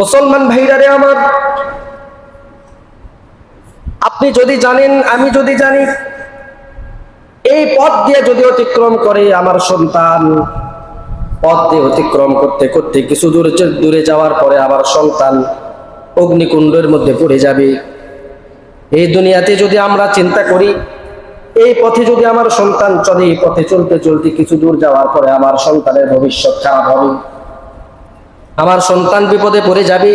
মুসলমান ভাইরা রে আমার, আপনি যদি জানেন, আমি যদি জানি, এই পথ দিয়ে যদি অতিক্রম করে আমার সন্তান, পথ দিয়ে অতিক্রম করতে করতে কিছু দূরে যাওয়ার পরে আমার সন্তান অগ্নিকুণ্ডের মধ্যে পড়ে যাবে। এই দুনিয়াতে যদি আমরা চিন্তা করি, এই পথে যদি আমার সন্তান চলে, এই পথে চলতে চলতে কিছু দূর যাওয়ার পরে আমার সন্তানের ভবিষ্যৎ খারাপ হবে, আমার সন্তান বিপদে পড়ে যাবে,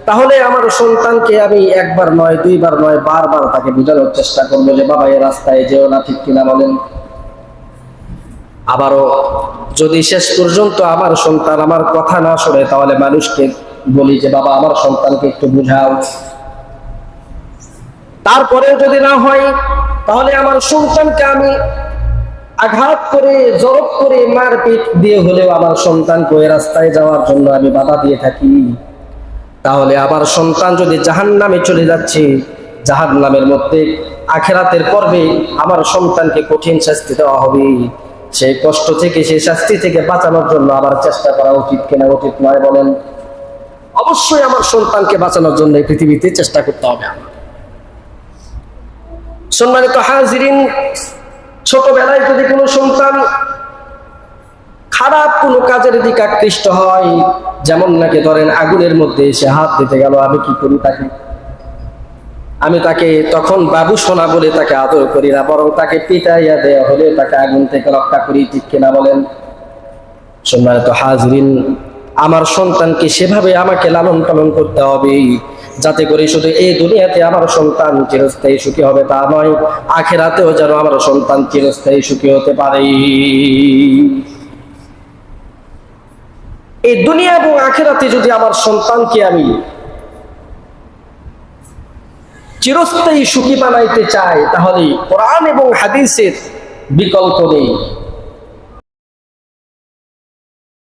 তাহলে আমার সন্তানকে আমি একবার নয়, দুইবার নয়, বারবার তাকে বোঝানোর চেষ্টা করবো যে বাবা এই রাস্তায় যেও না, ঠিক কিনা বলেন? আবারও যদি শেষ পর্যন্ত আমার সন্তান আমার কথা না শোনে, তাহলে মানুষকে বলি যে বাবা আমার সন্তানকে একটু বুঝাও। তারপরেও যদি না হয়, তাহলে আমার সন্তানকে আমি আঘাত করে, জড়প করে, মারপিট দিয়ে হলেও আমার সন্তানকে ওই রাস্তায় যাওয়ার জন্য আমি বাধা দিয়ে থাকি। তাহলে আমার সন্তান যদি জাহান্নামে চলে যাচ্ছে, জাহান্নামের মধ্যে আখিরাতের পর্বে আমার সন্তানকে কঠিন শাস্তি দেওয়া হবে। সেই কষ্ট থেকে, সেই শাস্তি থেকে বাঁচানোর জন্য আমার চেষ্টা করা উচিত কিনা, উচিত নয় বলেন? অবশ্যই আমার সন্তানকে বাঁচানোর জন্য এই পৃথিবীতে চেষ্টা করতে হবে আমার। সম্মানিত হাজিরিন, ছোটবেলায় যদি কোনো সন্তান খারাপ কোনো কাজের দিকে আকৃষ্ট হয়, যেমন নাকি ধরেন আগুনের মধ্যে এসে হাত দিতে গেল, আমি কি করি তাকে? আমি তাকে তখন বাবু সোনা বলে তাকে আদর করি না, বরং তাকে পিটাইয়া দেওয়া হলে তাকে আগুন থেকে রক্ষা করি, ঠিক কিনা বলেন? সম্মানিত হাজিরিন, আমার সন্তানকে সেভাবে আমাকে লালন পালন করতে হবে, যাতে করে শুধু এই দুনিয়াতে আমার সন্তান চিরস্থায়ী সুখী হবে তা নয়, আখিরাতেও যেন আমার সন্তান চিরস্থায়ী সুখী হতে পারে। এই দুনিয়া এবং আখিরাতে যদি আমার সন্তানকে আমি চিরস্থায়ী সুখী বানাইতে চাই, তাহলে কোরআন এবং হাদিসের বিকল্প নেই।